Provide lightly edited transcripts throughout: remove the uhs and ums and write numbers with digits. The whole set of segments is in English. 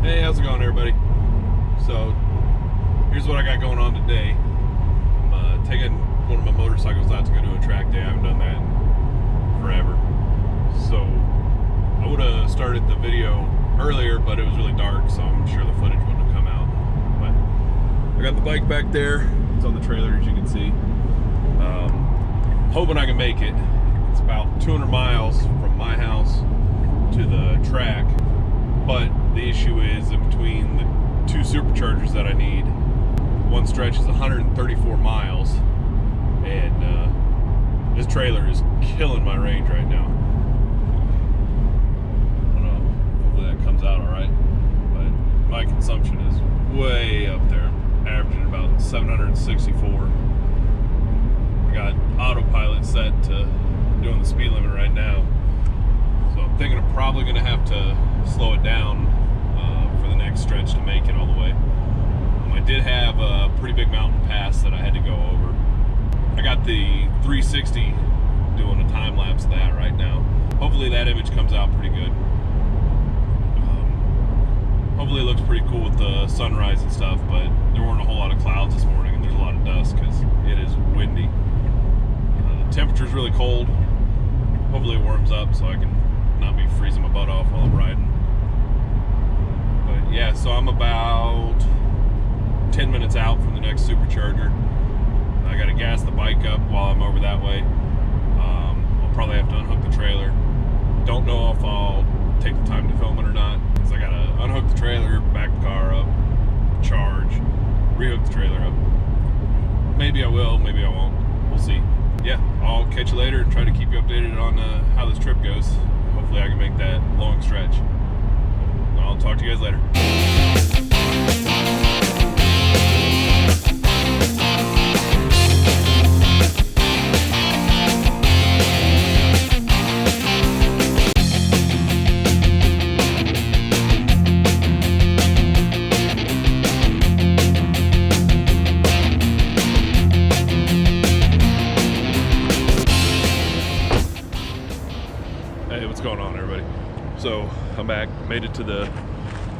Hey, how's it going, everybody? So, here's what I got going on today. I'm taking one of my motorcycles out to go to a track day. I haven't done that in forever. So, I would have started the video earlier, but it was really dark, so I'm sure the footage wouldn't have come out. But I got the bike back there. It's on the trailer, as you can see. Hoping I can make it. It's about 200 miles from my house to the track. But the issue is, in between the two superchargers that I need, one stretch is 134 miles, and this trailer is killing my range right now. I don't know, hopefully that comes out all right, but my consumption is way up there, averaging about 764. I got autopilot set to doing the speed limit right now, so I'm thinking I'm probably going to have to slow it down for the next stretch to make it all the way. I did have a pretty big mountain pass that I had to go over. I got the 360 doing a time lapse of that right now. Hopefully that image comes out pretty good. Hopefully it looks pretty cool with the sunrise and stuff, but there weren't a whole lot of clouds this morning and there's a lot of dust because it is windy. The temperature's really cold. Hopefully it warms up so I can not be freezing my butt off while I'm riding. But yeah, so I'm about 10 minutes out from the next supercharger. I gotta gas the bike up while I'm over that way. I'll probably have to unhook the trailer. Don't know if I'll take the time to film it or not, because I gotta unhook the trailer, back the car up, charge, rehook the trailer up. Maybe I will, maybe I won't. We'll see. Yeah, I'll catch you later and try to keep you updated on how this trip goes. Hopefully I can make that long stretch. I'll talk to you guys later. Hey, what's going on, everybody? So I'm back, made it to the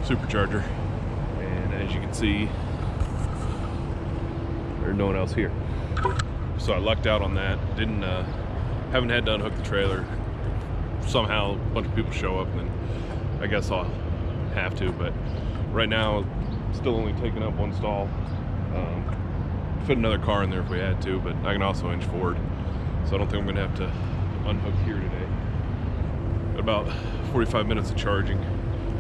supercharger, and as you can see, there's no one else here. So I lucked out on that. Haven't had to unhook the trailer. Somehow a bunch of people show up, and then I guess I'll have to. But right now, still only taking up one stall. Fit another car in there if we had to, but I can also inch forward. So I don't think I'm gonna have to unhook here today. About 45 minutes of charging.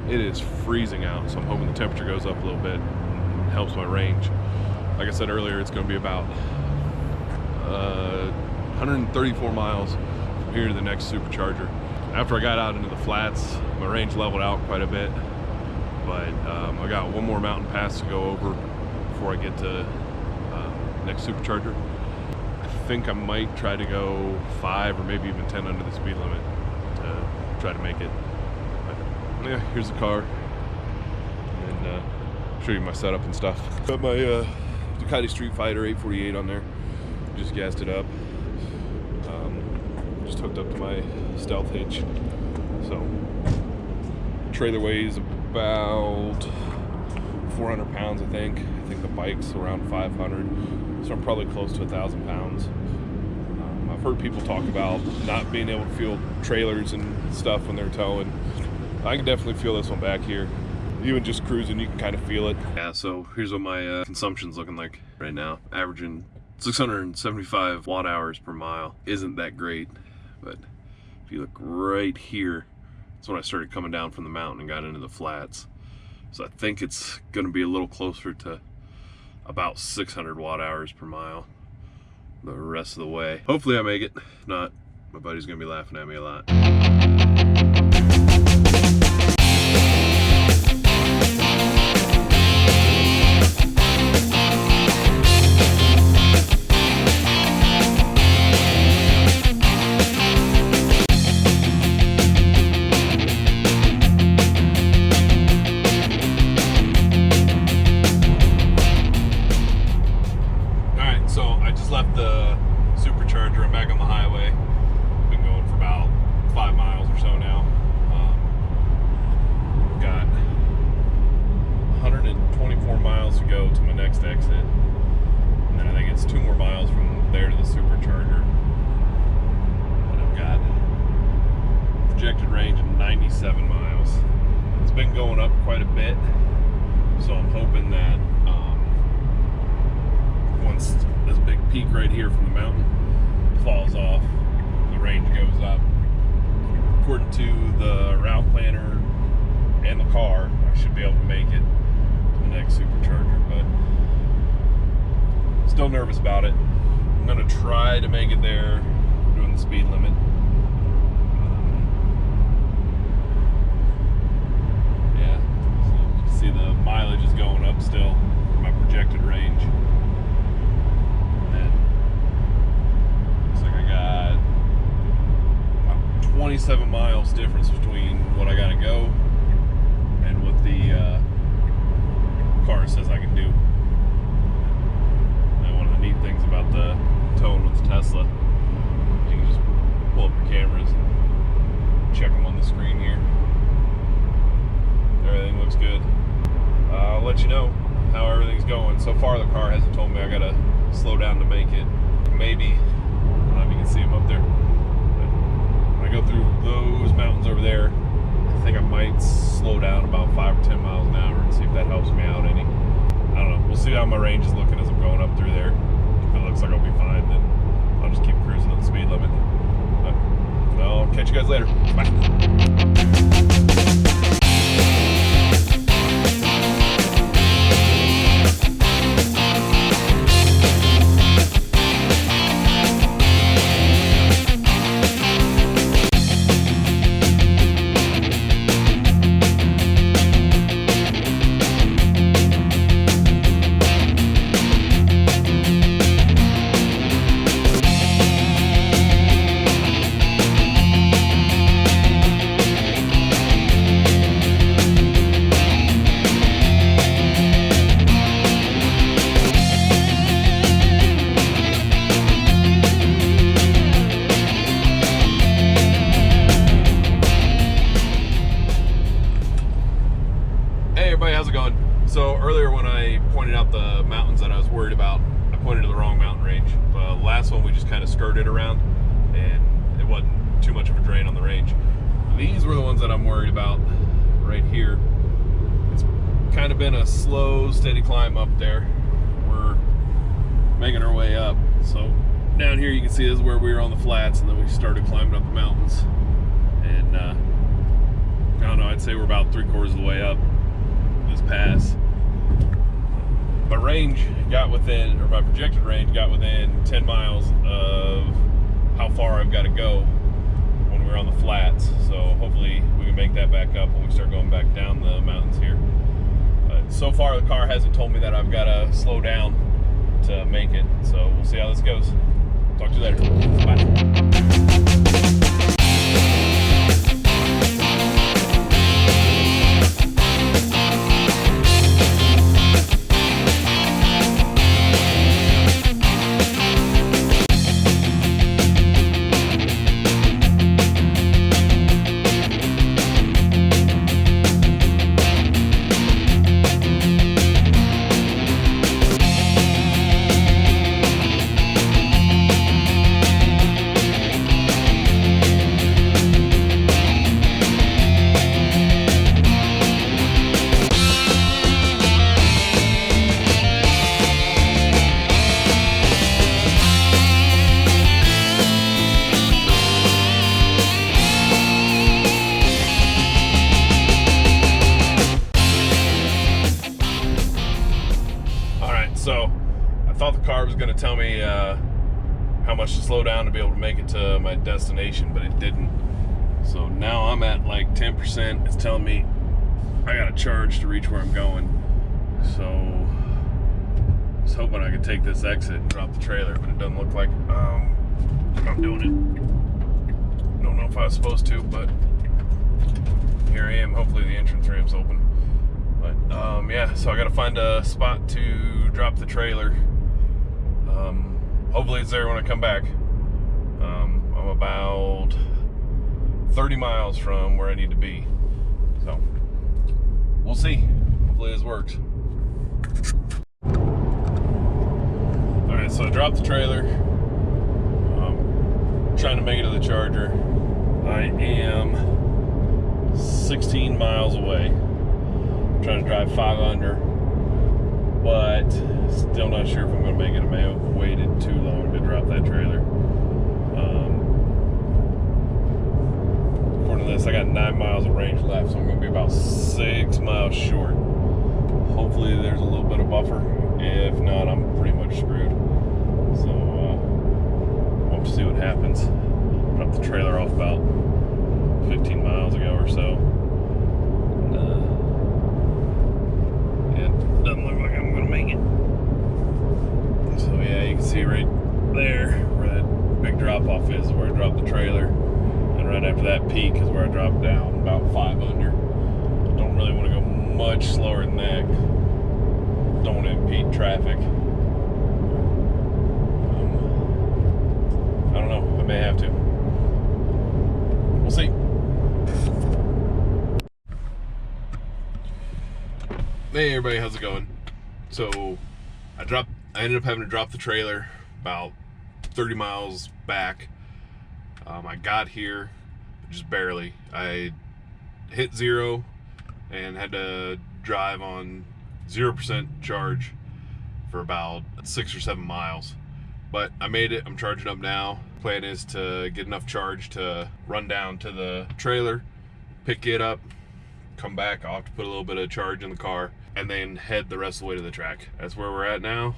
It is freezing out, so I'm hoping the temperature goes up a little bit and helps my range. Like I said earlier, it's going to be about 134 miles from here to the next supercharger. After I got out into the flats, my range leveled out quite a bit, but I got one more mountain pass to go over before I get to next supercharger. I think I might try to go 5 or maybe even 10 under the speed limit to try to make it. But yeah, here's the car, and show you my setup and stuff. Got my Ducati Streetfighter 848 on there. Just gassed it up. Just hooked up to my stealth hitch. So trailer weighs about 400 pounds, I think. I think the bike's around 500, so I'm probably close to 1,000 pounds. I've heard people talk about not being able to feel trailers and stuff when they're towing. I can definitely feel this one back here. Even just cruising, you can kind of feel it. Yeah, so here's what my consumption's looking like right now. Averaging 675 watt hours per mile. Isn't that great, but if you look right here, that's when I started coming down from the mountain and got into the flats. So I think it's gonna be a little closer to about 600 watt hours per mile the rest of the way. Hopefully I make it. If not, my buddy's gonna be laughing at me a lot. Left the supercharger. I'm back on the highway. Been going for about 5 miles. go to my next exit. And then I think it's 2 more miles from there to the supercharger. And I've got projected range of 97 miles. It's been going up quite a bit, so I'm hoping that once this big peak right here from the mountain falls off, the range goes up. According to the route planner and the car, I should be able to make it to the next supercharger, but still nervous about it. I'm gonna try to make it there doing the speed limit. Yeah, so you can see the mileage is going up still for my projected range. And then looks like I got about 27 miles difference between what I gotta go and what the car says I can do. And one of the neat things about the towing with the Tesla, you can just pull up your cameras and check them on the screen here. Everything looks good. I'll let you know how everything's going. So far the car hasn't told me I gotta slow down to make it. Maybe, I don't know if you can see them up there. But when I go through those mountains over there, I think I might slow down about 5 or 10 miles an hour and see if that helps me out any. I don't know. We'll see how my range is looking as I'm going up through there. If it looks like I'll be fine, then I'll just keep cruising at the speed limit. But I'll catch you guys later. Bye. How's it going? So earlier when I pointed out the mountains that I was worried about, I pointed to the wrong mountain range. The last one we just kind of skirted around and it wasn't too much of a drain on the range. These were the ones that I'm worried about right here. It's kind of been a slow, steady climb up there. We're making our way up. So down here you can see this is where we were on the flats, and then we started climbing up the mountains. And I don't know, I'd say we're about 3/4 of the way up this pass. My range got within, or my projected range got within 10 miles of how far I've got to go when we're on the flats. So hopefully we can make that back up when we start going back down the mountains here. But so far the car hasn't told me that I've got to slow down to make it. So we'll see how this goes. Talk to you later. Bye. So I thought the car was going to tell me how much to slow down to be able to make it to my destination, but it didn't. So now I'm at like 10%. It's telling me I got to charge to reach where I'm going. So I was hoping I could take this exit and drop the trailer, but it doesn't look like I'm doing it. Don't know if I was supposed to, but here I am. Hopefully the entrance ramp's open. But yeah, so I got to find a spot to drop the trailer. Hopefully it's there when I come back. I'm about 30 miles from where I need to be. So we'll see. Hopefully this works. Alright, so I dropped the trailer. Trying to make it to the charger. I am 16 miles away. I'm trying to drive 5 under, but still not sure if I'm going to make it. I may have waited too long to drop that trailer. According to this, I got 9 miles of range left, so I'm going to be about 6 miles short. Hopefully there's a little bit of buffer. If not, I'm pretty much screwed. So we'll have to see what happens. Dropped the trailer off about 15 miles ago or so. And it doesn't look like I'm gonna make it. So yeah, you can see right there where that big drop off is where I dropped the trailer. And right after that peak is where I dropped down about 5 under. Don't really want to go much slower than that. Don't want to impede traffic. I don't know. I may have to. We'll see. Hey everybody, how's it going? So I ended up having to drop the trailer about 30 miles back. I got here just barely. I hit 0 and had to drive on 0% charge for about 6 or 7 miles. But I made it. I'm charging up now. Plan is to get enough charge to run down to the trailer, pick it up, come back. I'll have to put a little bit of charge in the car and then head the rest of the way to the track. That's where we're at now.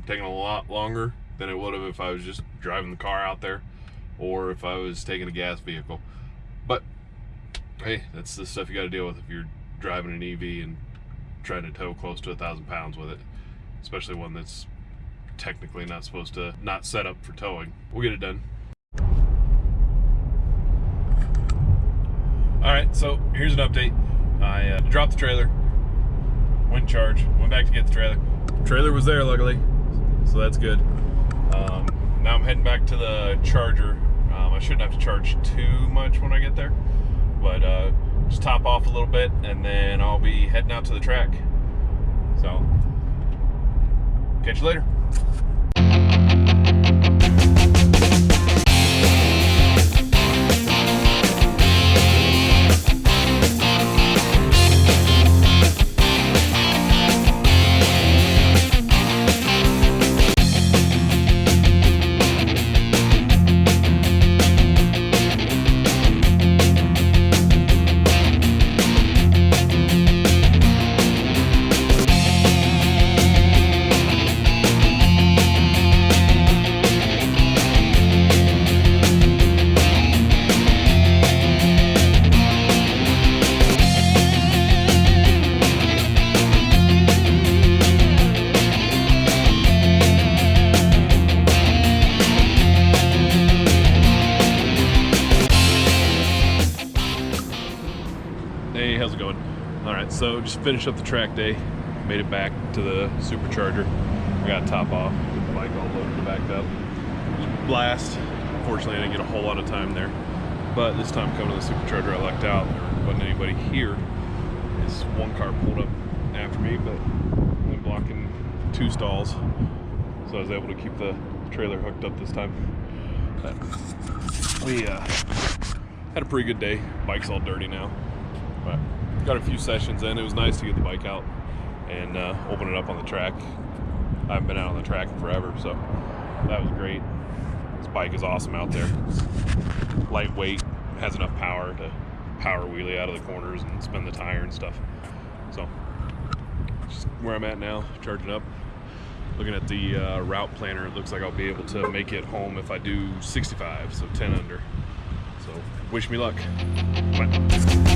Taking a lot longer than it would have if I was just driving the car out there or if I was taking a gas vehicle. But hey, that's the stuff you got to deal with if you're driving an EV and trying to tow close to 1,000 pounds with it, especially one that's technically not supposed to not set up for towing. We'll get it done. All right, so here's an update. I dropped the trailer, went in charge, went back to get the trailer. Trailer was there, luckily, so that's good. Now I'm heading back to the charger. I shouldn't have to charge too much when I get there, but just top off a little bit and then I'll be heading out to the track. So, catch you later. Hey, how's it going? Alright, so just finished up the track day, made it back to the supercharger. I got to top off, get the bike all loaded and backed up. It was a blast. Unfortunately, I didn't get a whole lot of time there, but this time coming to the supercharger, I lucked out. There wasn't anybody here. This one car pulled up after me, but I'm blocking 2 stalls, so I was able to keep the trailer hooked up this time. But we had a pretty good day. Bike's all dirty now, but got a few sessions in. It was nice to get the bike out and open it up on the track. I haven't been out on the track in forever, so that was great. This bike is awesome out there. It's lightweight, has enough power to power wheelie out of the corners and spin the tire and stuff. So just where I'm at now, charging up. Looking at the route planner, it looks like I'll be able to make it home if I do 65, so 10 under. So wish me luck. Bye.